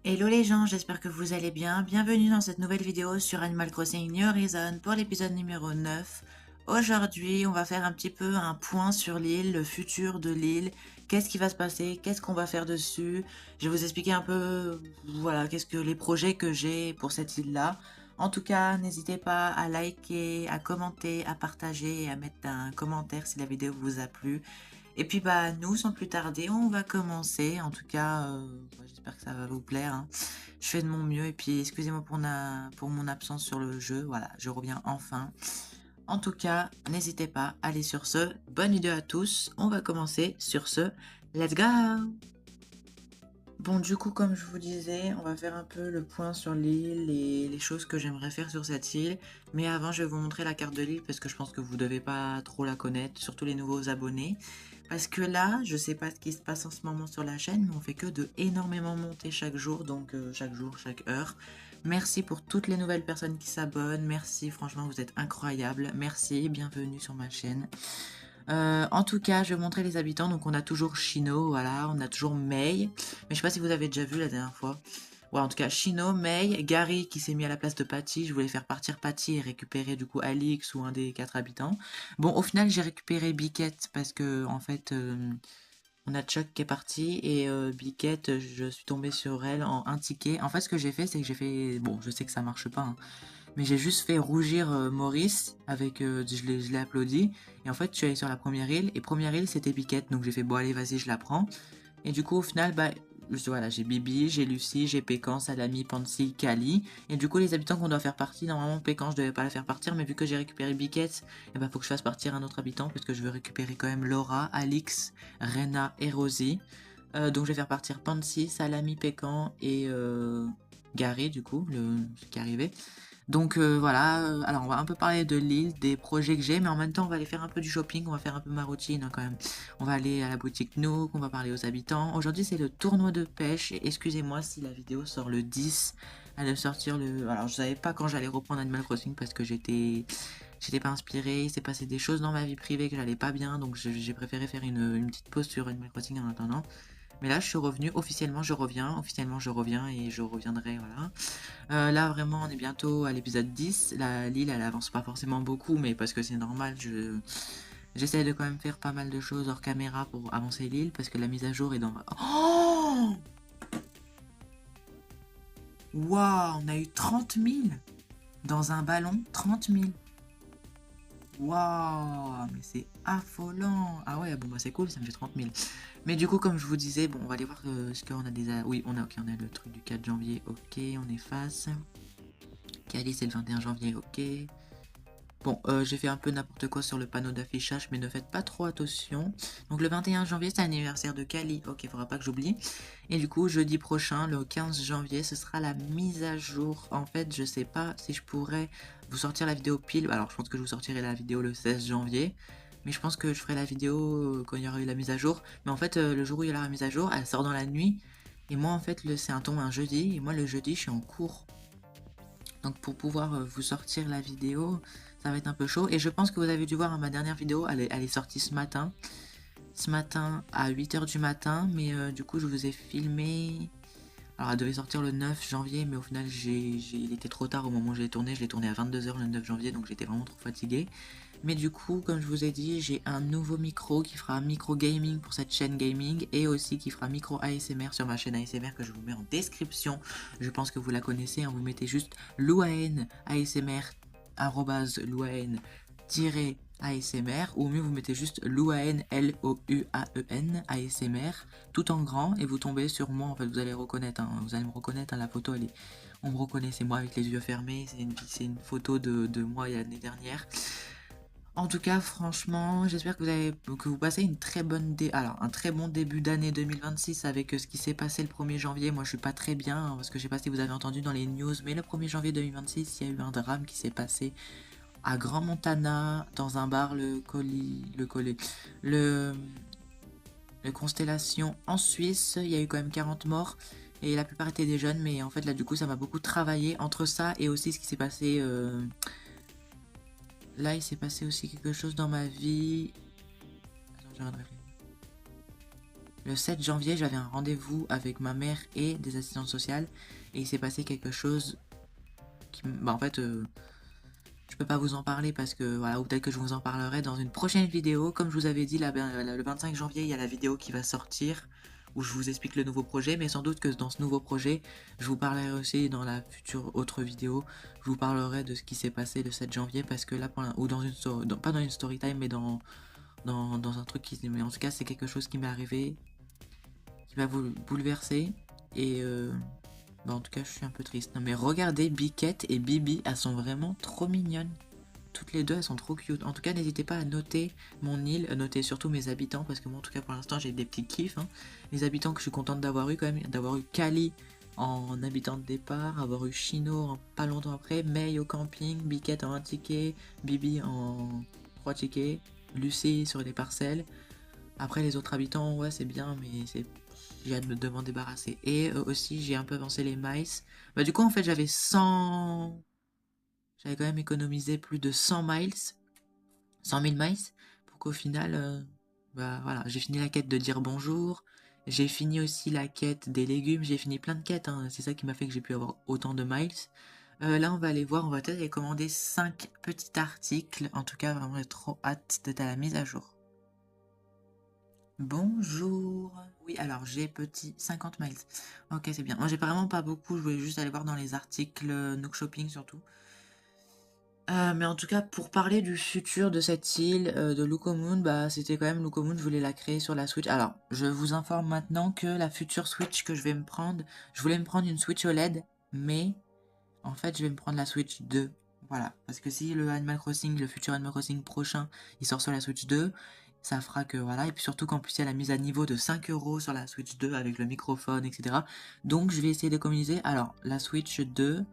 Hello les gens, j'espère que vous allez bien. Bienvenue dans cette nouvelle vidéo sur Animal Crossing New Horizons pour l'épisode numéro 9. Aujourd'hui, on va faire un petit peu un point sur l'île, le futur de l'île. Qu'est-ce qui va se passer? Qu'est-ce qu'on va faire dessus? Je vais vous expliquer un peu, voilà, qu'est-ce que les projets que j'ai pour cette île-là. En tout cas, n'hésitez pas à liker, à commenter, à partager et à mettre un commentaire si la vidéo vous a plu. Et puis bah nous, sans plus tarder, on va commencer. En tout cas, j'espère que ça va vous plaire, hein. Je fais de mon mieux et puis excusez-moi pour mon absence sur le jeu. Voilà, je reviens enfin. En tout cas, n'hésitez pas. Allez sur ce, bonne vidéo à tous. On va commencer sur ce. Let's go! Bon, du coup, comme je vous disais, on va faire un peu le point sur l'île et les choses que j'aimerais faire sur cette île. Mais avant, je vais vous montrer la carte de l'île parce que je pense que vous devez pas trop la connaître, surtout les nouveaux abonnés. Parce que là, je sais pas ce qui se passe en ce moment sur la chaîne, mais on fait que de énormément monter chaque jour, donc chaque jour, chaque heure. Merci pour toutes les nouvelles personnes qui s'abonnent. Merci, franchement, vous êtes incroyables. Merci, bienvenue sur ma chaîne. En tout cas, je vais montrer les habitants. Donc, on a toujours Chino, voilà, on a toujours May. Mais je sais pas si vous avez déjà vu la dernière fois. Ouais, en tout cas, Chino, May, Gary qui s'est mis à la place de Patty. Je voulais faire partir Patty et récupérer du coup Alix ou un des 4 habitants. Bon, au final, j'ai récupéré Biquette parce que, en fait, on a Chuck qui est parti et Biquette, je suis tombée sur elle en un ticket. En fait, ce que j'ai fait, c'est que j'ai fait. Bon, je sais que ça marche pas, hein, mais j'ai juste fait rougir Maurice avec je l'ai applaudi et en fait je suis allé sur la première île et première île c'était Biquette donc j'ai fait bon allez vas-y je la prends et du coup au final bah voilà j'ai Bibi, j'ai Lucie, j'ai Pécan, Salami, Pansy, Kali et du coup les habitants qu'on doit faire partir normalement Pécan je devais pas la faire partir mais vu que j'ai récupéré Biquette et bah faut que je fasse partir un autre habitant parce que je veux récupérer quand même Laura, Alix, Rena et Rosie. Donc je vais faire partir Pansy, Salami, Pécan et Gary du coup ce qui est arrivé. Donc voilà, alors on va un peu parler de l'île, des projets que j'ai, mais en même temps on va aller faire un peu du shopping, on va faire un peu ma routine hein, quand même. On va aller à la boutique Nook, on va parler aux habitants. Aujourd'hui c'est le tournoi de pêche, et excusez-moi si la vidéo sort le 10, elle doit sortir le... Alors je savais pas quand j'allais reprendre Animal Crossing parce que j'étais pas inspirée, il s'est passé des choses dans ma vie privée que j'allais pas bien, donc j'ai préféré faire une petite pause sur Animal Crossing en attendant. Mais là je suis revenu, officiellement je reviens et je reviendrai, voilà. Là, vraiment, on est bientôt à l'épisode 10. L'île, elle avance pas forcément beaucoup, mais parce que c'est normal, j'essaie de quand même faire pas mal de choses hors caméra pour avancer l'île, parce que la mise à jour est dans... Oh! Waouh, on a eu 30 000 dans un ballon, 30 000. Waouh, mais c'est affolant. Ah ouais, bon bah c'est cool, ça me fait 30 000. Mais du coup, comme je vous disais, bon, on va aller voir ce qu'on a des... Oui, ok, on a le truc du 4 janvier, ok, on efface. Cali, c'est le 21 janvier, ok. Bon, j'ai fait un peu n'importe quoi sur le panneau d'affichage, mais ne faites pas trop attention. Donc le 21 janvier, c'est l'anniversaire de Kali. Ok, faudra pas que j'oublie. Et du coup, jeudi prochain, le 15 janvier, ce sera la mise à jour. En fait, je sais pas si je pourrais vous sortir la vidéo pile. Alors, je pense que je vous sortirai la vidéo le 16 janvier. Mais je pense que je ferai la vidéo quand il y aura eu la mise à jour. Mais en fait, le jour où il y aura la mise à jour, elle sort dans la nuit. Et moi, en fait, c'est un tombe un jeudi. Et moi, le jeudi, je suis en cours. Donc pour pouvoir vous sortir la vidéo, ça va être un peu chaud. Et je pense que vous avez dû voir ma dernière vidéo, elle est sortie ce matin. Ce matin à 8 h du matin, mais du coup je vous ai filmé. Alors elle devait sortir le 9 janvier, mais au final il était trop tard au moment où je l'ai tourné à 22 h le 9 janvier, donc j'étais vraiment trop fatigué. Mais du coup, comme je vous ai dit, j'ai un nouveau micro qui fera micro gaming pour cette chaîne gaming et aussi qui fera micro ASMR sur ma chaîne ASMR que je vous mets en description. Je pense que vous la connaissez, hein, vous mettez juste Louaen ASMR louaen ASMR ou mieux vous mettez juste Louaen Louaen ASMR tout en grand et vous tombez sur moi. En fait vous allez reconnaître, hein, vous allez me reconnaître, hein, la photo on me reconnaît, c'est moi avec les yeux fermés, c'est une photo de moi l'année dernière. En tout cas, franchement, j'espère que vous passez une très alors, un très bon début d'année 2026 avec ce qui s'est passé le 1er janvier. Moi, je suis pas très bien hein, parce que je sais pas si vous avez entendu dans les news, mais le 1er janvier 2026, il y a eu un drame qui s'est passé à Grand Montana dans un bar, le, le Constellation en Suisse. Il y a eu quand même 40 morts et la plupart étaient des jeunes, mais en fait là, du coup, ça m'a beaucoup travaillé entre ça et aussi ce qui s'est passé. Là, il s'est passé aussi quelque chose dans ma vie. Attends, j'ai rien de réfléchi. Le 7 janvier, j'avais un rendez-vous avec ma mère et des assistantes sociales. Et il s'est passé quelque chose qui... Bah en fait, je peux pas vous en parler parce que... Voilà, ou peut-être que je vous en parlerai dans une prochaine vidéo. Comme je vous avais dit, le 25 janvier, il y a la vidéo qui va sortir où je vous explique le nouveau projet. Mais sans doute que dans ce nouveau projet, je vous parlerai aussi dans la future autre vidéo. Je vous parlerai de ce qui s'est passé le 7 janvier parce que là, ou dans une story... pas dans une story time, mais dans un truc qui... Mais en tout cas, c'est quelque chose qui m'est arrivé, qui m'a bouleversé. Et bah en tout cas, je suis un peu triste. Non mais regardez, Biquette et Bibi, elles sont vraiment trop mignonnes. Toutes les deux, elles sont trop cute. En tout cas, n'hésitez pas à noter mon île, noter surtout mes habitants, parce que moi, en tout cas, pour l'instant, j'ai des petits kiffs. Hein. Les habitants que je suis contente d'avoir eu quand même, d'avoir eu Kali en habitant de départ, avoir eu Chino pas longtemps après, May au camping, Biquette en 1 ticket, Bibi en 3 tickets, Lucie sur les parcelles. Après, les autres habitants, ouais, c'est bien, mais c'est... j'ai hâte de m'en débarrasser. Et aussi, j'ai un peu avancé les miles. Bah, du coup, en fait, j'avais 100... J'avais quand même économisé plus de 100 miles, 100 000 miles, pour qu'au final, bah voilà, j'ai fini la quête de dire bonjour. J'ai fini aussi la quête des légumes. J'ai fini plein de quêtes, hein. C'est ça qui m'a fait que j'ai pu avoir autant de miles. Là, on va aller voir, on va peut-être aller commander 5 petits articles. En tout cas, vraiment, j'ai trop hâte d'être à la mise à jour. Bonjour. Oui, alors j'ai petit 50 miles. Ok, c'est bien. Moi, j'ai vraiment pas beaucoup. Je voulais juste aller voir dans les articles Nook Shopping surtout. Mais en tout cas, pour parler du futur de cette île de Lukomoon, bah c'était quand même Lukomoon, je voulais la créer sur la Switch. Alors, je vous informe maintenant que la future Switch que je vais me prendre, je voulais me prendre une Switch OLED, mais en fait, je vais me prendre la Switch 2. Voilà, parce que si le Animal Crossing, le futur Animal Crossing prochain, il sort sur la Switch 2, ça fera que voilà, et puis surtout qu'en plus il y a la mise à niveau de 5 € sur la Switch 2 avec le microphone, etc. Donc je vais essayer d'économiser. Alors, la Switch 2,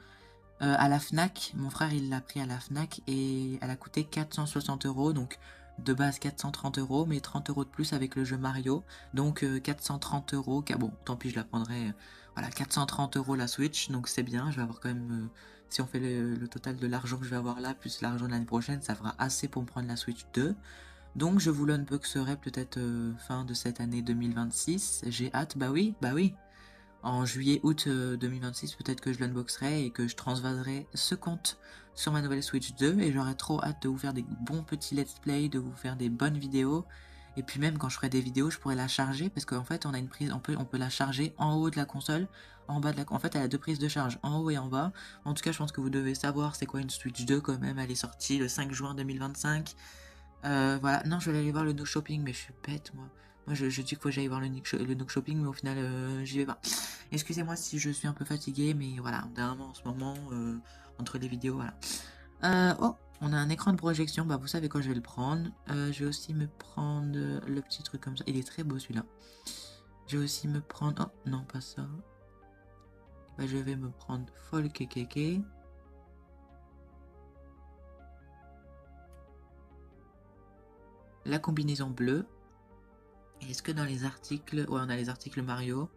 à la Fnac, mon frère il l'a pris à la Fnac et elle a coûté 460 €, donc de base 430 €, mais 30 € de plus avec le jeu Mario, donc 430 €. Bon, tant pis, je la prendrai. Voilà, 430 € la Switch, donc c'est bien. Je vais avoir quand même, si on fait le total de l'argent que je vais avoir là, plus l'argent de l'année prochaine, ça fera assez pour me prendre la Switch 2. Donc je vous l'unboxerai peut-être fin de cette année 2026. J'ai hâte, bah oui, bah oui. En juillet-août 2026, peut-être que je l'unboxerai et que je transvaserai ce compte sur ma nouvelle Switch 2 et j'aurai trop hâte de vous faire des bons petits let's play, de vous faire des bonnes vidéos. Et puis même quand je ferai des vidéos, je pourrai la charger parce qu'en fait on a une prise, on peut la charger en haut de la console, en bas de la... En fait elle a deux prises de charge, en haut et en bas. En tout cas je pense que vous devez savoir c'est quoi une Switch 2 quand même, elle est sortie le 5 juin 2025. Voilà, non je vais aller voir le Nook Shopping mais je suis bête moi. Moi je dis qu'il faut que j'aille voir le Nook Shopping mais au final j'y vais pas. Excusez-moi si je suis un peu fatigué mais voilà, dernièrement en ce moment, entre les vidéos, voilà. Oh, on a un écran de projection, bah vous savez quoi, je vais le prendre. Je vais aussi me prendre le petit truc comme ça, il est très beau celui-là. Je vais aussi me prendre, oh non pas ça. Bah je vais me prendre Folk Keke. La combinaison bleue. Et est-ce que dans les articles, ouais on a les articles Mario.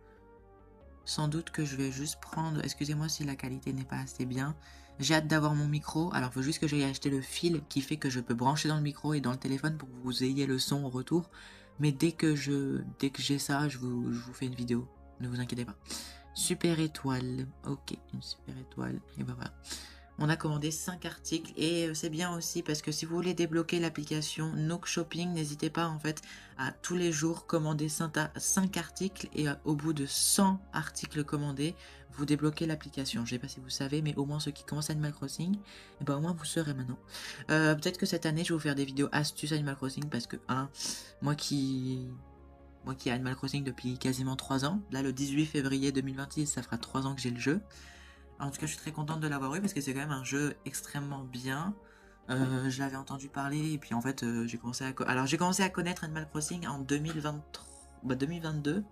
Sans doute que je vais juste prendre, excusez-moi si la qualité n'est pas assez bien. J'ai hâte d'avoir mon micro, alors il faut juste que j'aille acheter le fil qui fait que je peux brancher dans le micro et dans le téléphone pour que vous ayez le son au retour. Mais dès que j'ai ça, je vous fais une vidéo, ne vous inquiétez pas. Super étoile, ok, une super étoile, et ben voilà. On a commandé 5 articles et c'est bien aussi parce que si vous voulez débloquer l'application Nook Shopping, n'hésitez pas en fait à tous les jours commander 5 articles et au bout de 100 articles commandés, vous débloquez l'application. Je sais pas si vous savez, mais au moins ceux qui commencent Animal Crossing, et ben au moins vous saurez maintenant. Peut-être que cette année je vais vous faire des vidéos astuces Animal Crossing parce que moi qui ai Animal Crossing depuis quasiment 3 ans, là le 18 février 2026 ça fera 3 ans que j'ai le jeu. En tout cas, je suis très contente de l'avoir eu parce que c'est quand même un jeu extrêmement bien. Je l'avais entendu parler et puis en fait, j'ai commencé à connaître Animal Crossing en 2022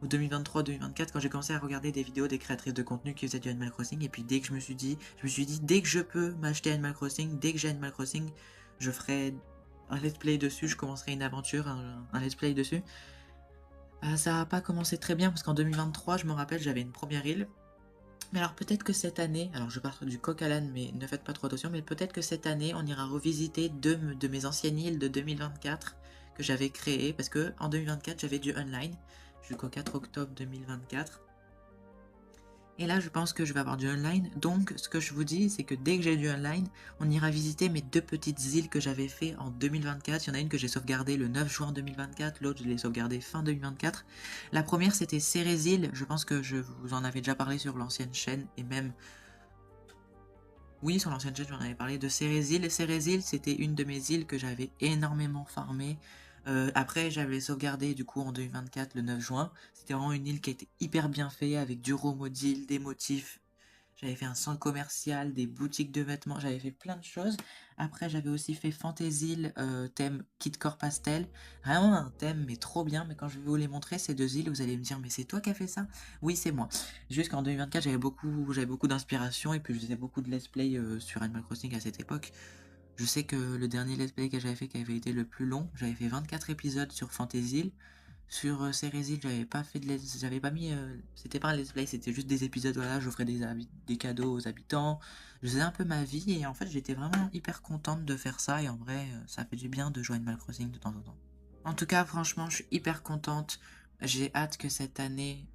ou 2023-2024 quand j'ai commencé à regarder des vidéos des créatrices de contenu qui faisaient du Animal Crossing et puis dès que je me suis dit dès que je peux m'acheter Animal Crossing, dès que j'ai Animal Crossing, je ferai un let's play dessus, je commencerai une aventure, un let's play dessus. Ça n'a pas commencé très bien parce qu'en 2023, je me rappelle, j'avais une première île. Mais alors peut-être que cette année, alors je pars du coq à l'âne, mais ne faites pas trop attention, mais peut-être que cette année, on ira revisiter deux de mes anciennes îles de 2024 que j'avais créé parce que en 2024 j'avais du online jusqu'au 4 octobre 2024. Et là, je pense que je vais avoir du online. Donc, ce que je vous dis, c'est que dès que j'ai du online, on ira visiter mes deux petites îles que j'avais fait en 2024. Il y en a une que j'ai sauvegardée le 9 juin 2024, l'autre, je l'ai sauvegardée fin 2024. La première, c'était Cérésil. Je pense que je vous en avais déjà parlé sur l'ancienne chaîne et même... Oui, sur l'ancienne chaîne, j'en avais parlé de Cérésil. Cérésil, c'était une de mes îles que j'avais énormément farmé. Après, j'avais sauvegardé du coup en 2024 le 9 juin. C'était vraiment une île qui était hyper bien faite avec du romodil, des motifs. J'avais fait un centre commercial, des boutiques de vêtements, j'avais fait plein de choses. Après, j'avais aussi fait Fantasyl, thème Kit Core Pastel. Vraiment un thème, mais trop bien. Mais quand je vais vous les montrer, ces deux îles, vous allez me dire, mais c'est toi qui as fait ça? Oui, c'est moi. Juste qu'en 2024, j'avais beaucoup d'inspiration et puis je faisais beaucoup de let's play sur Animal Crossing à cette époque. Je sais que le dernier let's play que j'avais fait qui avait été le plus long, j'avais fait 24 épisodes sur Fantasyl. Sur Cérésil, j'avais pas mis, c'était pas un let's play, c'était juste des épisodes, voilà, j'offrais des cadeaux aux habitants, je faisais un peu ma vie et en fait j'étais vraiment hyper contente de faire ça et en vrai ça fait du bien de jouer à Animal Crossing de temps en temps. En tout cas, franchement, je suis hyper contente. J'ai hâte que cette année,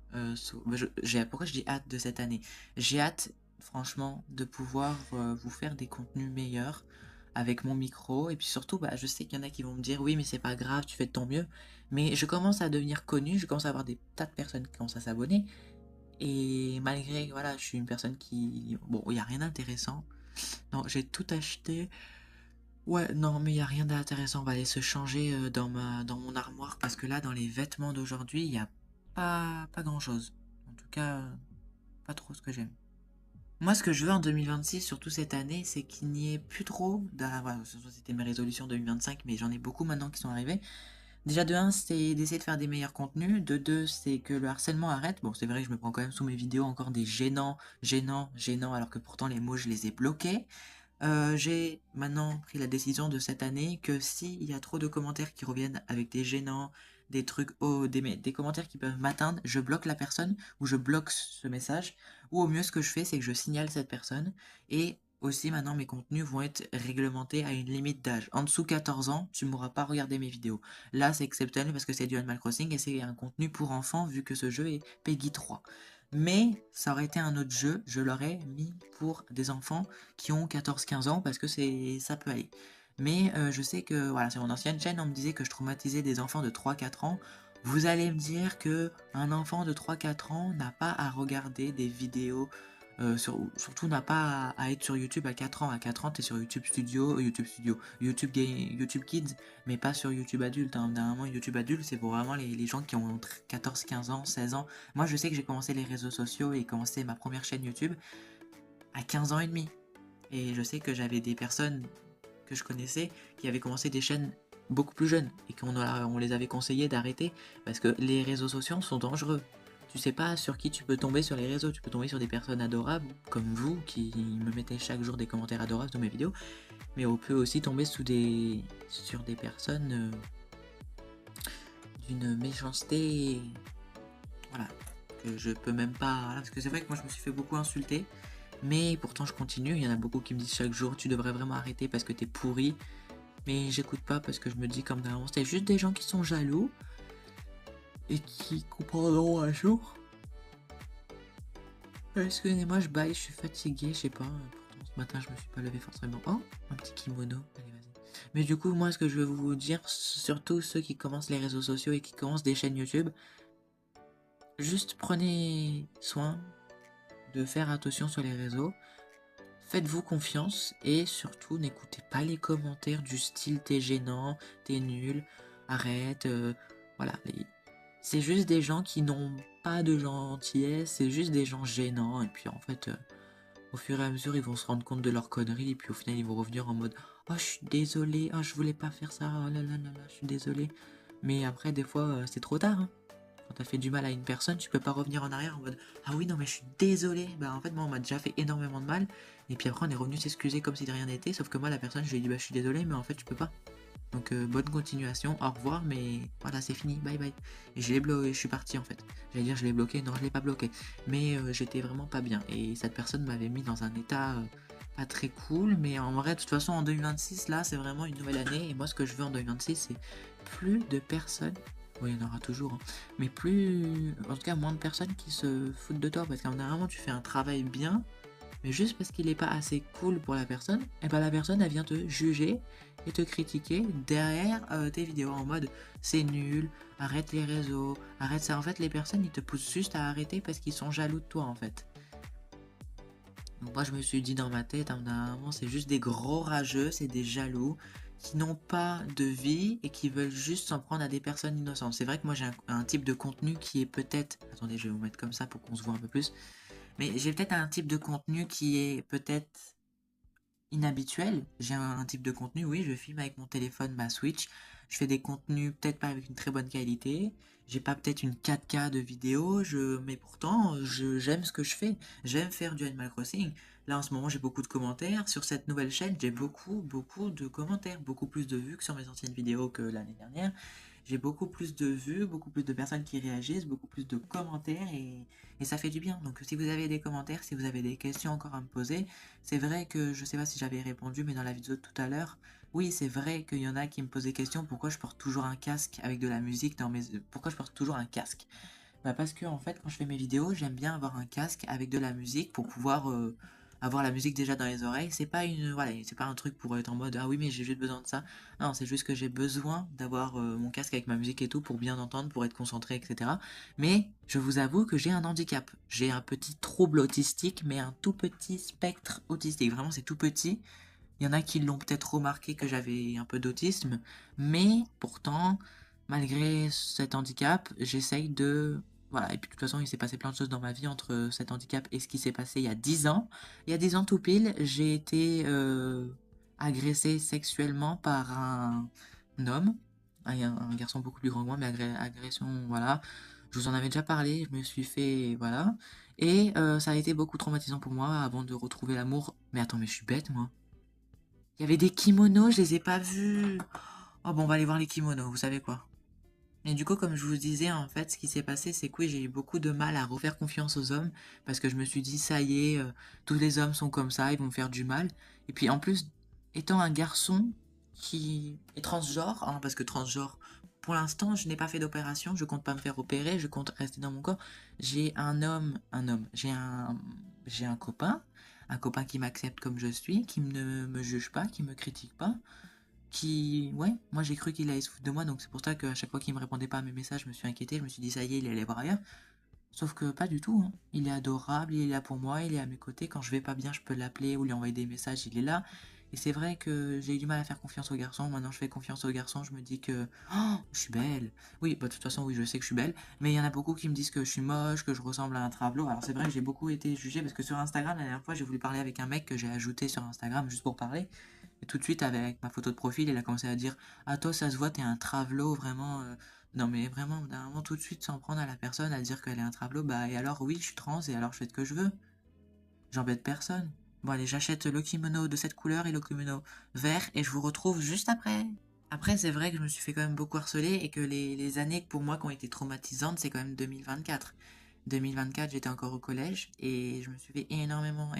pourquoi je dis hâte de cette année? J'ai hâte, franchement, de pouvoir vous faire des contenus meilleurs avec mon micro. Et puis surtout, bah, je sais qu'il y en a qui vont me dire, oui, mais c'est pas grave, tu fais de ton mieux. Mais je commence à devenir connu, je commence à avoir des tas de personnes qui commencent à s'abonner. Et malgré, voilà, je suis une personne qui... Bon, il n'y a rien d'intéressant. Non, j'ai tout acheté. Ouais, non, mais il n'y a rien d'intéressant. On va aller se changer dans mon armoire parce que là, dans les vêtements d'aujourd'hui, il n'y a pas grand-chose. En tout cas, pas trop ce que j'aime. Moi, ce que je veux en 2026, surtout cette année, c'est qu'il n'y ait plus trop. Voilà, c'était mes résolutions 2025, mais j'en ai beaucoup maintenant qui sont arrivées. Déjà, de un, c'est d'essayer de faire des meilleurs contenus. De deux, c'est que le harcèlement arrête. Bon, c'est vrai que je me prends quand même sous mes vidéos encore des gênants, alors que pourtant les mots, je les ai bloqués. J'ai maintenant pris la décision de cette année que s'il y a trop de commentaires qui reviennent avec des gênants, des trucs, des commentaires qui peuvent m'atteindre, je bloque la personne ou je bloque ce message. Ou au mieux, ce que je fais, c'est que je signale cette personne. Et aussi, maintenant, mes contenus vont être réglementés à une limite d'âge. En dessous 14 ans, tu ne pourras pas regarder mes vidéos. Là, c'est exceptionnel parce que c'est du Animal Crossing et c'est un contenu pour enfants vu que ce jeu est Peggy 3. Mais ça aurait été un autre jeu, je l'aurais mis pour des enfants qui ont 14-15 ans parce que ça peut aller. Mais je sais que voilà, sur mon ancienne chaîne, on me disait que je traumatisais des enfants de 3-4 ans. Vous allez me dire que un enfant de 3-4 ans n'a pas à regarder des vidéos, surtout n'a pas à être sur YouTube à 4 ans. À 4 ans, tu es sur YouTube Kids, mais pas sur YouTube adulte. Hein. Normalement, YouTube adulte, c'est pour vraiment les gens qui ont 14-15 ans, 16 ans. Moi, je sais que j'ai commencé les réseaux sociaux et commencé ma première chaîne YouTube à 15 ans et demi. Et je sais que j'avais des personnes que je connaissais qui avaient commencé des chaînes beaucoup plus jeunes et on les avait conseillé d'arrêter parce que les réseaux sociaux sont dangereux. Tu sais pas sur qui tu peux tomber sur les réseaux, tu peux tomber sur des personnes adorables comme vous qui me mettez chaque jour des commentaires adorables sous mes vidéos, mais on peut aussi tomber sur des personnes d'une méchanceté, voilà, que je peux même pas, voilà, parce que c'est vrai que moi je me suis fait beaucoup insulter. Mais pourtant je continue, il y en a beaucoup qui me disent chaque jour tu devrais vraiment arrêter parce que t'es pourri. Mais j'écoute pas parce que je me dis comme d'avance, c'est juste des gens qui sont jaloux et qui comprendront un jour. Excusez-moi, je baille, je suis fatiguée, je sais pas. Pourtant ce matin je me suis pas levé forcément. Oh, un petit kimono, allez vas-y. Mais du coup moi ce que je veux vous dire, surtout ceux qui commencent les réseaux sociaux et qui commencent des chaînes YouTube, juste prenez soin de faire attention sur les réseaux. Faites-vous confiance et surtout n'écoutez pas les commentaires du style t'es gênant, t'es nul, arrête, voilà. C'est juste des gens qui n'ont pas de gentillesse, c'est juste des gens gênants et puis en fait, au fur et à mesure ils vont se rendre compte de leurs conneries et puis au final ils vont revenir en mode oh je suis désolé, oh je voulais pas faire ça, oh là là là là, je suis désolé. Mais après des fois c'est trop tard, hein. Quand t'as fait du mal à une personne, tu peux pas revenir en arrière en mode ah oui non mais je suis désolé. Bah en fait moi on m'a déjà fait énormément de mal et puis après on est revenu s'excuser comme si de rien n'était, sauf que moi la personne je lui ai dit bah je suis désolé mais en fait tu peux pas. Donc bonne continuation, au revoir mais voilà c'est fini, bye bye. Et je l'ai bloqué, je suis parti en fait. J'allais dire je l'ai bloqué, non je l'ai pas bloqué. Mais j'étais vraiment pas bien et cette personne m'avait mis dans un état pas très cool, mais en vrai, de toute façon, en 2026, là, c'est vraiment une nouvelle année. Et moi, ce que je veux en 2026, c'est plus de personnes. Oui, il y en aura toujours, hein, mais plus, en tout cas, moins de personnes qui se foutent de toi. Parce qu'en vraiment, tu fais un travail bien, mais juste parce qu'il n'est pas assez cool pour la personne, et ben la personne, elle vient te juger et te critiquer derrière tes vidéos en mode c'est nul, arrête les réseaux, arrête ça. En fait, les personnes, ils te poussent juste à arrêter parce qu'ils sont jaloux de toi, en fait. Donc moi je me suis dit dans ma tête, c'est juste des gros rageux, c'est des jaloux qui n'ont pas de vie et qui veulent juste s'en prendre à des personnes innocentes. C'est vrai que moi j'ai un type de contenu qui est peut-être... Attendez, je vais vous mettre comme ça pour qu'on se voit un peu plus. Mais j'ai peut-être un type de contenu qui est peut-être inhabituel. J'ai un type de contenu, oui, je filme avec mon téléphone, ma Switch. Je fais des contenus peut-être pas avec une très bonne qualité. J'ai pas peut-être une 4K de vidéo, mais pourtant, j'aime ce que je fais. J'aime faire du Animal Crossing. Là, en ce moment, j'ai beaucoup de commentaires. Sur cette nouvelle chaîne, j'ai beaucoup de commentaires. Beaucoup plus de vues que sur mes anciennes vidéos que l'année dernière. J'ai beaucoup plus de vues, beaucoup plus de personnes qui réagissent, beaucoup plus de commentaires et ça fait du bien. Donc si vous avez des commentaires, si vous avez des questions encore à me poser, c'est vrai que je sais pas si j'avais répondu, mais dans la vidéo de tout à l'heure, oui, c'est vrai qu'il y en a qui me posent des questions. Pourquoi je porte toujours un casque avec de la musique dans mes... Pourquoi je porte toujours un casque? Bah parce que en fait quand je fais mes vidéos j'aime bien avoir un casque avec de la musique pour pouvoir avoir la musique déjà dans les oreilles. C'est pas une voilà, c'est pas un truc pour être en mode ah oui mais j'ai juste besoin de ça. Non, c'est juste que j'ai besoin d'avoir mon casque avec ma musique et tout pour bien entendre, pour être concentré, etc. Mais je vous avoue que j'ai un handicap. J'ai un petit trouble autistique, mais un tout petit spectre autistique. Vraiment c'est tout petit. Il y en a qui l'ont peut-être remarqué que j'avais un peu d'autisme, mais pourtant, malgré cet handicap, j'essaye de... Voilà, et puis de toute façon, il s'est passé plein de choses dans ma vie entre cet handicap et ce qui s'est passé il y a 10 ans. Il y a 10 ans tout pile, j'ai été agressée sexuellement par un homme, un garçon beaucoup plus grand que moi, mais agression, voilà. Je vous en avais déjà parlé, je me suis fait... Voilà. Et ça a été beaucoup traumatisant pour moi avant de retrouver l'amour. Mais attends, mais je suis bête, moi. Il y avait des kimonos, je les ai pas vus. Oh bon, on va aller voir les kimonos, vous savez quoi. Et du coup, comme je vous disais, en fait, ce qui s'est passé, c'est que oui, j'ai eu beaucoup de mal à refaire confiance aux hommes, parce que je me suis dit, ça y est, tous les hommes sont comme ça, ils vont me faire du mal. Et puis en plus, étant un garçon qui est transgenre, hein, parce que transgenre, pour l'instant, je n'ai pas fait d'opération, je compte pas me faire opérer, je compte rester dans mon corps. J'ai j'ai un copain qui m'accepte comme je suis, qui ne me juge pas, qui me critique pas, qui, ouais, moi j'ai cru qu'il allait se foutre de moi, donc c'est pour ça qu'à chaque fois qu'il me répondait pas à mes messages, je me suis inquiété, je me suis dit ça y est, il allait voir ailleurs. Sauf que pas du tout, hein. Il est adorable, il est là pour moi, il est à mes côtés. Quand je vais pas bien, je peux l'appeler ou lui envoyer des messages, il est là. Et c'est vrai que j'ai eu du mal à faire confiance aux garçons. Maintenant, je fais confiance aux garçons, je me dis que oh, je suis belle. Oui, bah, de toute façon, oui, je sais que je suis belle. Mais il y en a beaucoup qui me disent que je suis moche, que je ressemble à un travelot. Alors, c'est vrai que j'ai beaucoup été jugée parce que sur Instagram, la dernière fois, j'ai voulu parler avec un mec que j'ai ajouté sur Instagram juste pour parler. Et tout de suite, avec ma photo de profil, il a commencé à dire ah, toi, ça se voit, t'es un travelot, vraiment. Non mais vraiment, d'un moment tout de suite s'en prendre à la personne, à dire qu'elle est un travelot, bah et alors oui, je suis trans et alors je fais ce que je veux. J'embête personne. Bon allez, j'achète le kimono de cette couleur et le kimono vert et je vous retrouve juste après. Après, c'est vrai que je me suis fait quand même beaucoup harceler et que les années pour moi qui ont été traumatisantes, c'est quand même 2024. 2024, j'étais encore au collège et je me suis fait énormément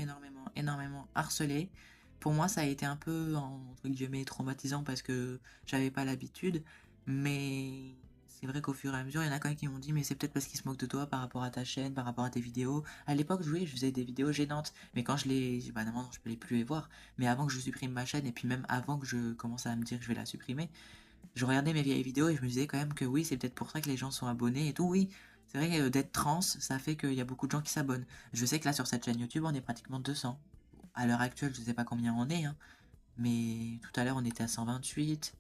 harceler. Pour moi, ça a été un peu, entre guillemets, traumatisant parce que j'avais pas l'habitude. Mais c'est vrai qu'au fur et à mesure, il y en a quand même qui m'ont dit, mais c'est peut-être parce qu'ils se moquent de toi par rapport à ta chaîne, par rapport à tes vidéos. À l'époque, oui, je faisais des vidéos gênantes. Mais quand je les... Bah non, je peux les plus les voir. Mais avant que je supprime ma chaîne et puis même avant que je commence à me dire que je vais la supprimer, je regardais mes vieilles vidéos et je me disais quand même que oui, c'est peut-être pour ça que les gens sont abonnés et tout. Oui, c'est vrai d'être trans, ça fait qu'il y a beaucoup de gens qui s'abonnent. Je sais que là, sur cette chaîne YouTube, on est pratiquement 200. À l'heure actuelle, je sais pas combien on est, hein, mais tout à l'heure, on était à 128.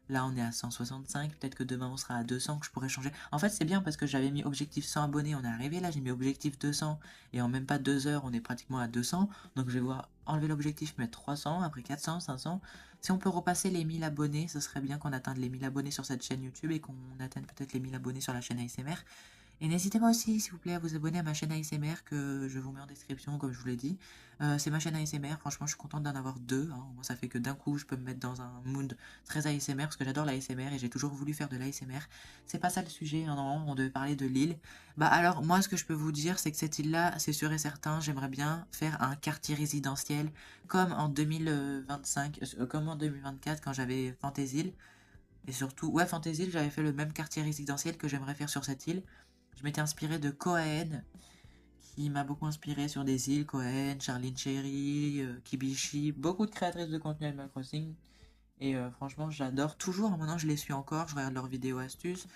Là, on est à 165. Peut-être que demain, on sera à 200, que je pourrais changer. En fait, c'est bien parce que j'avais mis objectif 100 abonnés. On est arrivé là, j'ai mis objectif 200. Et en même pas 2 heures, on est pratiquement à 200. Donc, je vais voir enlever l'objectif, mettre 300, après 400, 500. Si on peut repasser les 1000 abonnés, ce serait bien qu'on atteigne les 1000 abonnés sur cette chaîne YouTube et qu'on atteigne peut-être les 1000 abonnés sur la chaîne ASMR. Et n'hésitez pas aussi, s'il vous plaît, à vous abonner à ma chaîne ASMR que je vous mets en description, comme je vous l'ai dit. C'est ma chaîne ASMR, franchement, je suis contente d'en avoir deux, hein. Moi, ça fait que d'un coup, je peux me mettre dans un mood très ASMR, parce que j'adore l'ASMR et j'ai toujours voulu faire de l'ASMR. C'est pas ça le sujet, hein, normalement, on devait parler de l'île. Bah alors, moi, ce que je peux vous dire, c'est que cette île-là, c'est sûr et certain, j'aimerais bien faire un quartier résidentiel, comme en 2025, comme en 2024, quand j'avais Fantasyl. Et surtout, ouais, Fantasyl, j'avais fait le même quartier résidentiel que j'aimerais faire sur cette île. Je m'étais inspiré de Kohaen, qui m'a beaucoup inspiré sur des îles, Kohaen, Charlene Cherry, Kibishi, beaucoup de créatrices de contenu Animal Crossing. Et franchement, j'adore. Toujours, maintenant, je les suis encore, je regarde leurs vidéos astuces.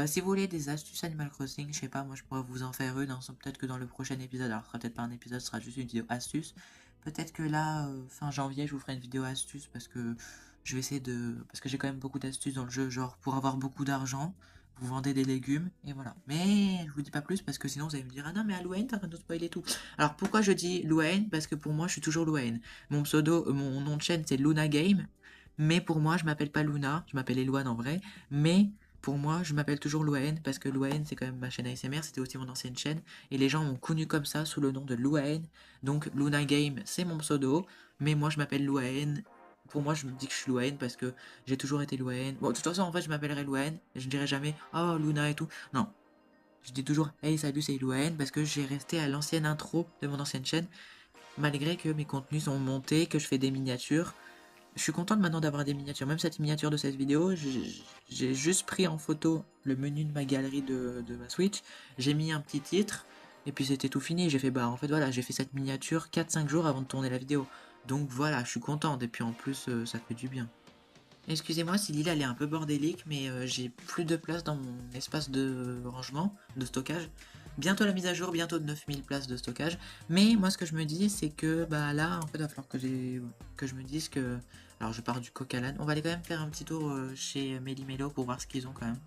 Si vous voulez des astuces Animal Crossing, je sais pas, moi je pourrais vous en faire une, peut-être que dans le prochain épisode, alors ce sera peut-être pas un épisode, ce sera juste une vidéo astuce. Peut-être que là, fin janvier, je vous ferai une vidéo astuce parce que je vais essayer de... Parce que j'ai quand même beaucoup d'astuces dans le jeu, genre pour avoir beaucoup d'argent, vous vendez des légumes, et voilà. Mais je vous dis pas plus parce que sinon vous allez me dire, ah non mais à Louane, t'as rien de spoiler tout. Alors pourquoi je dis Louane? Parce que pour moi, je suis toujours Louane. Mon pseudo, mon nom de chaîne, c'est Luna Game. Mais pour moi, je m'appelle pas Luna, je m'appelle Eloane en vrai. Mais pour moi, je m'appelle toujours Louane parce que Louane, c'est quand même ma chaîne ASMR, c'était aussi mon ancienne chaîne. Et les gens m'ont connu comme ça sous le nom de Louane. Donc Luna Game, c'est mon pseudo. Mais moi, je m'appelle Louane. Pour moi, je me dis que je suis Louane parce que j'ai toujours été Louane. Bon, de toute façon, en fait, je m'appellerai Louane. Je ne dirai jamais, oh Luna et tout. Non. Je dis toujours, hey, salut, c'est Louane parce que j'ai resté à l'ancienne intro de mon ancienne chaîne. Malgré que mes contenus sont montés, que je fais des miniatures. Je suis contente maintenant d'avoir des miniatures. Même cette miniature de cette vidéo, j'ai juste pris en photo le menu de ma galerie de ma Switch. J'ai mis un petit titre. Et puis c'était tout fini. J'ai fait, bah en fait voilà, j'ai fait cette miniature 4-5 jours avant de tourner la vidéo. Donc voilà, je suis contente. Et puis en plus, ça fait du bien. Excusez-moi si l'île elle est un peu bordélique, mais j'ai plus de place dans mon espace de rangement, de stockage. Bientôt la mise à jour, bientôt de 9000 places de stockage. Mais moi ce que je me dis c'est que bah là en fait il va falloir que je me dise que... Alors je pars du coq à l'âne. On va aller quand même faire un petit tour chez Méli-Mélo pour voir ce qu'ils ont quand même.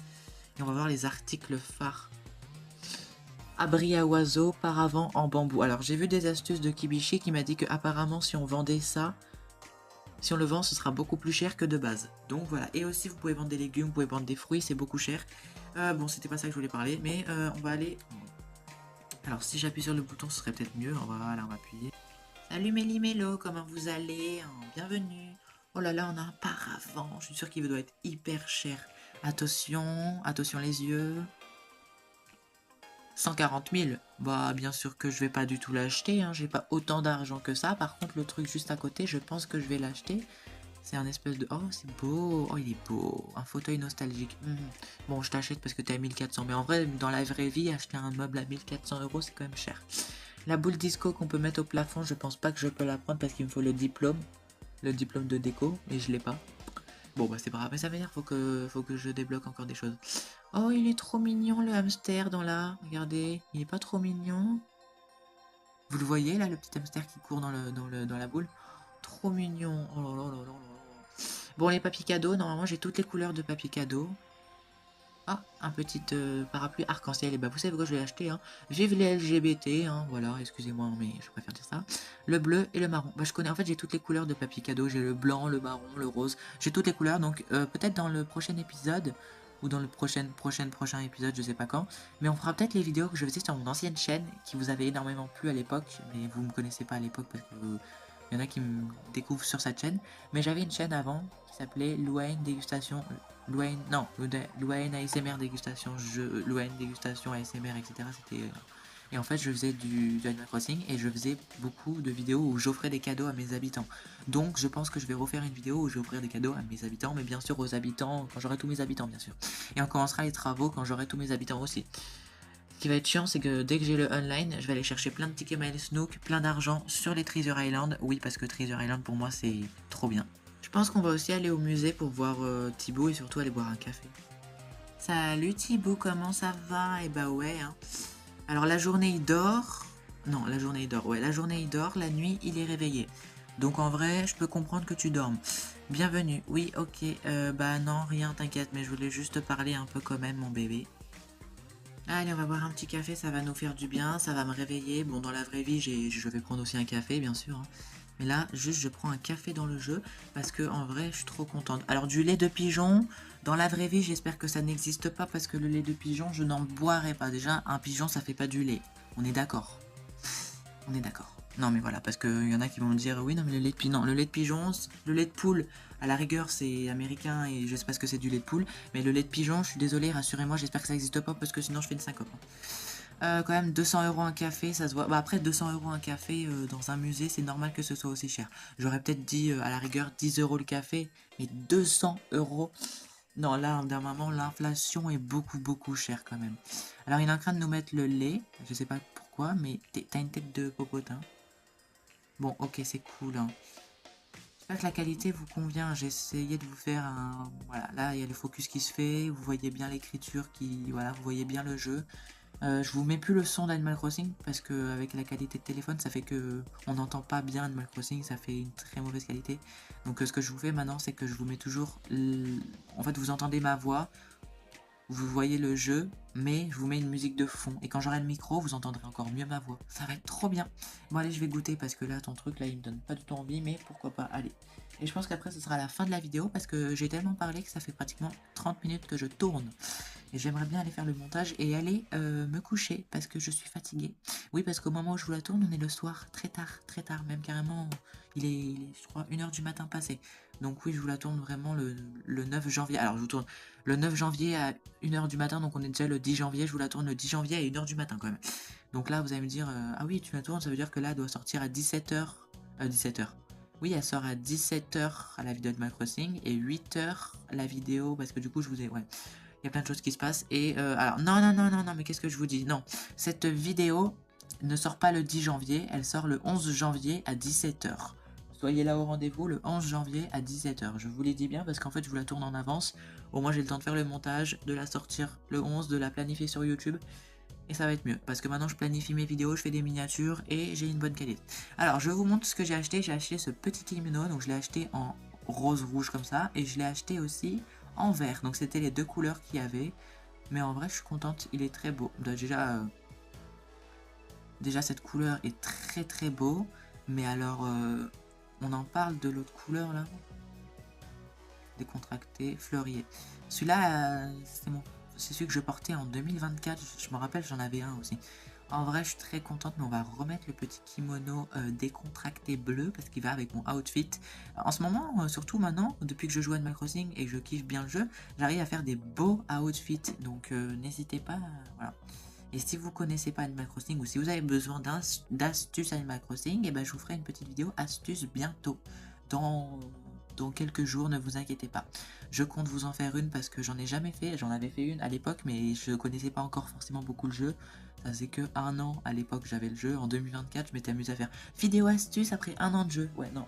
Et on va voir les articles phares. Abri à oiseaux, paravent en bambou. Alors j'ai vu des astuces de Kibishi qui m'a dit que apparemment si on vendait ça, si on le vend, ce sera beaucoup plus cher que de base. Donc voilà. Et aussi, vous pouvez vendre des légumes, vous pouvez vendre des fruits, c'est beaucoup cher. Bon, c'était pas ça que je voulais parler, mais on va aller... Alors, si j'appuie sur le bouton, ce serait peut-être mieux. Voilà, on va appuyer. Salut Méli-Mélo, comment vous allez? Bienvenue. Oh là là, on a un paravent. Je suis sûr qu'il doit être hyper cher. Attention, attention les yeux. 140 000. Bah, bien sûr que je vais pas du tout l'acheter, hein. J'ai pas autant d'argent que ça. Par contre, le truc juste à côté, je pense que je vais l'acheter. C'est un espèce de... Oh, c'est beau. Oh, il est beau. Un fauteuil nostalgique. Bon, je t'achète parce que t'es à 1400. Mais en vrai, dans la vraie vie, acheter un meuble à 1400 euros, c'est quand même cher. La boule disco qu'on peut mettre au plafond, je pense pas que je peux la prendre parce qu'il me faut le diplôme. Le diplôme de déco. Et je l'ai pas. Bon, bah c'est pas grave. Mais ça m'énerve. Faut que je débloque encore des choses. Oh, il est trop mignon, le hamster dans là. Regardez. Il est pas trop mignon. Vous le voyez, là, le petit hamster qui court dans la boule. Trop mignon. Oh là là là là là. Bon, les papiers cadeaux, normalement j'ai toutes les couleurs de papier cadeau. Ah, un petit parapluie arc-en-ciel. Et bah, vous savez quoi je vais acheter, hein. Vive les LGBT, hein. Voilà, excusez-moi, mais je préfère dire ça. Le bleu et le marron. Bah, je connais, en fait, j'ai toutes les couleurs de papier cadeau. J'ai le blanc, le marron, le rose. J'ai toutes les couleurs, donc peut-être dans le prochain épisode, ou dans le prochain épisode, je sais pas quand. Mais on fera peut-être les vidéos que je faisais sur mon ancienne chaîne, qui vous avait énormément plu à l'époque, mais vous me connaissez pas à l'époque parce que il y en a qui me découvrent sur cette chaîne. Mais j'avais une chaîne avant qui s'appelait Louane Dégustation. Louane ASMR Dégustation, Louane Dégustation ASMR, etc. C'était. Et en fait, je faisais du Animal Crossing et je faisais beaucoup de vidéos où j'offrais des cadeaux à mes habitants. Donc, je pense que je vais refaire une vidéo où je vais offrir des cadeaux à mes habitants, mais bien sûr aux habitants, quand j'aurai tous mes habitants, bien sûr. Et on commencera les travaux quand j'aurai tous mes habitants aussi. Ce qui va être chiant, c'est que dès que j'ai le online, je vais aller chercher plein de tickets Miles Snook, plein d'argent sur les Treasure Island. Oui, parce que Treasure Island, pour moi, c'est trop bien. Je pense qu'on va aussi aller au musée pour voir Thibaut et surtout aller boire un café. Salut Thibaut, comment ça va? Eh bah ouais, hein. Alors la journée il dort. Non, la journée il dort. Ouais, la journée il dort, la nuit il est réveillé. Donc en vrai, je peux comprendre que tu dormes. Bienvenue. Oui, ok. Bah non, rien, t'inquiète, mais je voulais juste te parler un peu quand même, mon bébé. Allez, on va boire un petit café, ça va nous faire du bien, ça va me réveiller. Bon, dans la vraie vie, je vais prendre aussi un café, bien sûr, hein. Mais là, juste, je prends un café dans le jeu parce que en vrai, je suis trop contente. Alors, du lait de pigeon, dans la vraie vie, j'espère que ça n'existe pas parce que le lait de pigeon, je n'en boirai pas. Déjà, un pigeon, ça fait pas du lait. On est d'accord. On est d'accord. Non, mais voilà, parce qu'il y en a qui vont me dire, oui, non, mais le lait de pigeon, non, le lait de pigeon, le lait de poule, à la rigueur, c'est américain et je sais pas ce que c'est du lait de poule. Mais le lait de pigeon, je suis désolé, rassurez-moi, j'espère que ça n'existe pas parce que sinon je fais une syncope. Quand même 200 € un café, ça se voit. Bah après 200 € un café dans un musée, c'est normal que ce soit aussi cher. J'aurais peut-être dit à la rigueur 10 € le café, mais 200 €. Non, là, d'un moment, l'inflation est beaucoup chère quand même. Alors, il est en train de nous mettre le lait. Je sais pas pourquoi, mais t'as une tête de popotin. Bon, ok, c'est cool, hein. J'espère que la qualité vous convient. J'ai essayé de vous faire un... Voilà, là, il y a le focus qui se fait. Vous voyez bien l'écriture qui... Voilà, vous voyez bien le jeu. Je vous mets plus le son d'Animal Crossing parce que avec la qualité de téléphone ça fait que on n'entend pas bien Animal Crossing, ça fait une très mauvaise qualité. Donc ce que je vous fais maintenant c'est que je vous mets toujours en fait vous entendez ma voix, vous voyez le jeu, mais je vous mets une musique de fond. Et quand j'aurai le micro, vous entendrez encore mieux ma voix. Ça va être trop bien. Bon allez, je vais goûter parce que là, ton truc, là, il me donne pas du tout envie, mais pourquoi pas, allez. Et je pense qu'après, ce sera la fin de la vidéo parce que j'ai tellement parlé que ça fait pratiquement 30 minutes que je tourne. Et j'aimerais bien aller faire le montage et aller me coucher parce que je suis fatiguée. Oui, parce qu'au moment où je vous la tourne, on est le soir, très tard, même carrément, il est je crois, 1h du matin passé. Donc oui, je vous la tourne vraiment le 9 janvier. Alors, je vous tourne le 9 janvier à 1h du matin, donc on est déjà le 10 janvier. Je vous la tourne le 10 janvier à 1h du matin quand même. Donc là, vous allez me dire, ah oui, tu la tournes, ça veut dire que là, elle doit sortir à 17h. 17h. Oui, elle sort à 17h à la vidéo de Animal Crossing et 8h la vidéo, parce que du coup, je vous ai... Ouais, il y a plein de choses qui se passent. Et alors, non, mais qu'est-ce que je vous dis? Non, cette vidéo ne sort pas le 10 janvier, elle sort le 11 janvier à 17h. Soyez là au rendez-vous le 11 janvier à 17h. Je vous l'ai dit bien parce qu'en fait, je vous la tourne en avance. Au moins, j'ai le temps de faire le montage, de la sortir le 11, de la planifier sur YouTube. Et ça va être mieux parce que maintenant, je planifie mes vidéos, je fais des miniatures et j'ai une bonne qualité. Alors, je vous montre ce que j'ai acheté. J'ai acheté ce petit kimono, donc je l'ai acheté en rose-rouge comme ça. Et je l'ai acheté aussi en vert. Donc, c'était les deux couleurs qu'il y avait. Mais en vrai, je suis contente, il est très beau. Déjà cette couleur est très beau. Mais alors, on en parle de l'autre couleur là. Décontracté, fleurier. Celui-là, c'est celui que je portais en 2024. Je me rappelle, j'en avais un aussi. En vrai, je suis très contente, mais on va remettre le petit kimono décontracté bleu parce qu'il va avec mon outfit. En ce moment, surtout maintenant, depuis que je joue à Animal Crossing et que je kiffe bien le jeu, j'arrive à faire des beaux outfits. Donc n'hésitez pas, voilà. Et si vous connaissez pas Animal Crossing ou si vous avez besoin d'astuces Animal Crossing, et ben je vous ferai une petite vidéo astuce bientôt. Dans quelques jours, ne vous inquiétez pas. Je compte vous en faire une parce que j'en ai jamais fait. J'en avais fait une à l'époque, mais je connaissais pas encore forcément beaucoup le jeu. Ça faisait que un an à l'époque j'avais le jeu. En 2024, je m'étais amusé à faire vidéo astuce après un an de jeu. Ouais, non.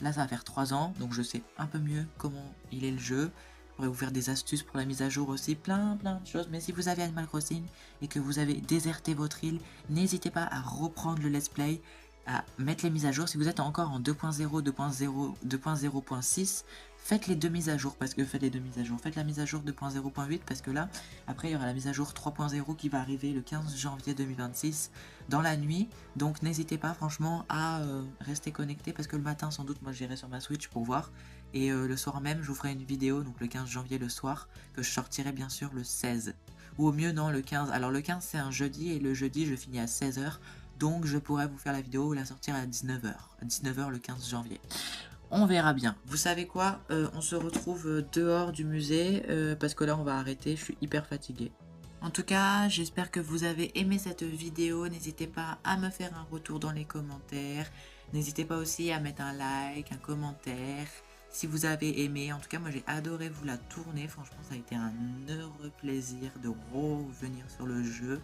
Là, ça va faire 3 ans, donc je sais un peu mieux comment il est le jeu. Je pourrais vous faire des astuces pour la mise à jour aussi, plein de choses. Mais si vous avez Animal Crossing et que vous avez déserté votre île, n'hésitez pas à reprendre le let's play, à mettre les mises à jour. Si vous êtes encore en 2.0, 2.0, 2.0.6, faites les deux mises à jour parce que faites les deux mises à jour. Faites la mise à jour 2.0.8 parce que là, après, il y aura la mise à jour 3.0 qui va arriver le 15 janvier 2026 dans la nuit. Donc n'hésitez pas franchement à rester connecté parce que le matin, sans doute, moi j'irai sur ma Switch pour voir. Et le soir même, je vous ferai une vidéo, donc le 15 janvier le soir, que je sortirai bien sûr le 16. Ou au mieux, non, le 15. Alors le 15, c'est un jeudi et le jeudi, je finis à 16h. Donc je pourrais vous faire la vidéo ou la sortir à 19h. À 19h le 15 janvier. On verra bien. Vous savez quoi? On se retrouve dehors du musée parce que là on va arrêter, je suis hyper fatiguée. En tout cas, j'espère que vous avez aimé cette vidéo. N'hésitez pas à me faire un retour dans les commentaires. N'hésitez pas aussi à mettre un like, un commentaire si vous avez aimé. En tout cas, moi j'ai adoré vous la tourner. Franchement, ça a été un heureux plaisir de revenir sur le jeu.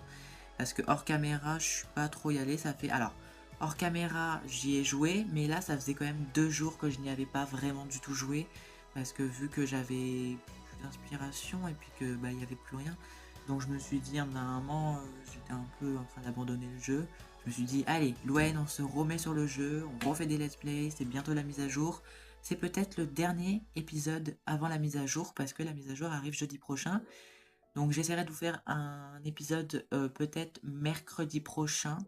Parce que hors caméra, je suis pas trop y allée. Ça fait... Alors, hors caméra, j'y ai joué. Mais là, ça faisait quand même 2 jours que je n'y avais pas vraiment du tout joué. Parce que vu que j'avais plus d'inspiration et puis que bah, il n'y avait plus rien. Donc je me suis dit, à un moment, j'étais un peu en train d'abandonner le jeu. Je me suis dit, allez, Louen, on se remet sur le jeu. On refait des let's play. C'est bientôt la mise à jour. C'est peut-être le dernier épisode avant la mise à jour. Parce que la mise à jour arrive jeudi prochain. Donc j'essaierai de vous faire un épisode peut-être mercredi prochain.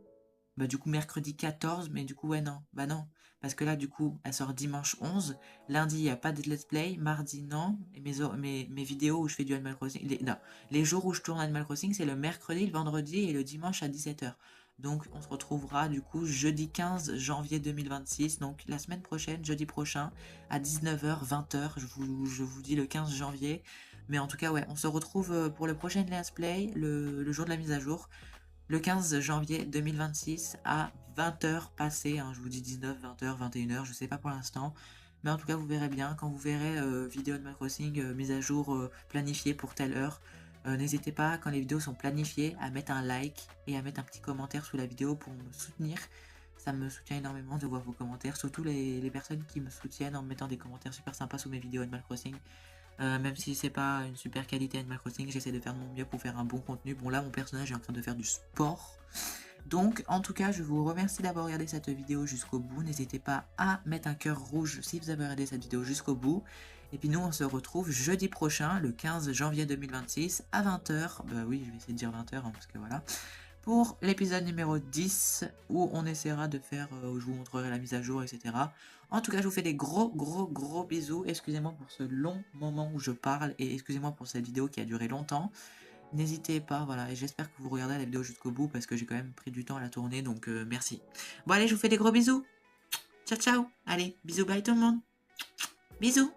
Bah du coup mercredi 14, mais du coup ouais non, bah non. Parce que là du coup elle sort dimanche 11, lundi il n'y a pas de let's play, mardi non, et mes vidéos où je fais du Animal Crossing, non, les jours où je tourne Animal Crossing c'est le mercredi, le vendredi et le dimanche à 17 h. Donc on se retrouvera du coup jeudi 15 janvier 2026, donc la semaine prochaine, jeudi prochain, à 19 h, 20 h, je vous dis le 15 janvier. Mais en tout cas ouais, on se retrouve pour le prochain let's play, le jour de la mise à jour le 15 janvier 2026 à 20 h passées, hein, je vous dis 19, 20 h, 21 h, je sais pas pour l'instant. Mais en tout cas, vous verrez bien, quand vous verrez vidéo de Animal Crossing mise à jour planifiée pour telle heure, n'hésitez pas, quand les vidéos sont planifiées, à mettre un like et à mettre un petit commentaire sous la vidéo pour me soutenir. Ça me soutient énormément de voir vos commentaires, surtout les personnes qui me soutiennent en me mettant des commentaires super sympas sous mes vidéos Animal Crossing. Même si c'est pas une super qualité Animal Crossing, j'essaie de faire de mon mieux pour faire un bon contenu. Bon là mon personnage est en train de faire du sport. Donc en tout cas je vous remercie d'avoir regardé cette vidéo jusqu'au bout. N'hésitez pas à mettre un cœur rouge si vous avez regardé cette vidéo jusqu'au bout. Et puis nous on se retrouve jeudi prochain, le 15 janvier 2026 à 20 h. Bah oui je vais essayer de dire 20 h parce que voilà, pour l'épisode numéro 10 où on essaiera de faire, où je vous montrerai la mise à jour, etc. En tout cas, je vous fais des gros, gros, gros bisous. Excusez-moi pour ce long moment où je parle et excusez-moi pour cette vidéo qui a duré longtemps. N'hésitez pas, voilà, et j'espère que vous regardez la vidéo jusqu'au bout parce que j'ai quand même pris du temps à la tourner, donc merci. Bon allez, je vous fais des gros bisous. Ciao, ciao. Allez, bisous, bye tout le monde. Bisous.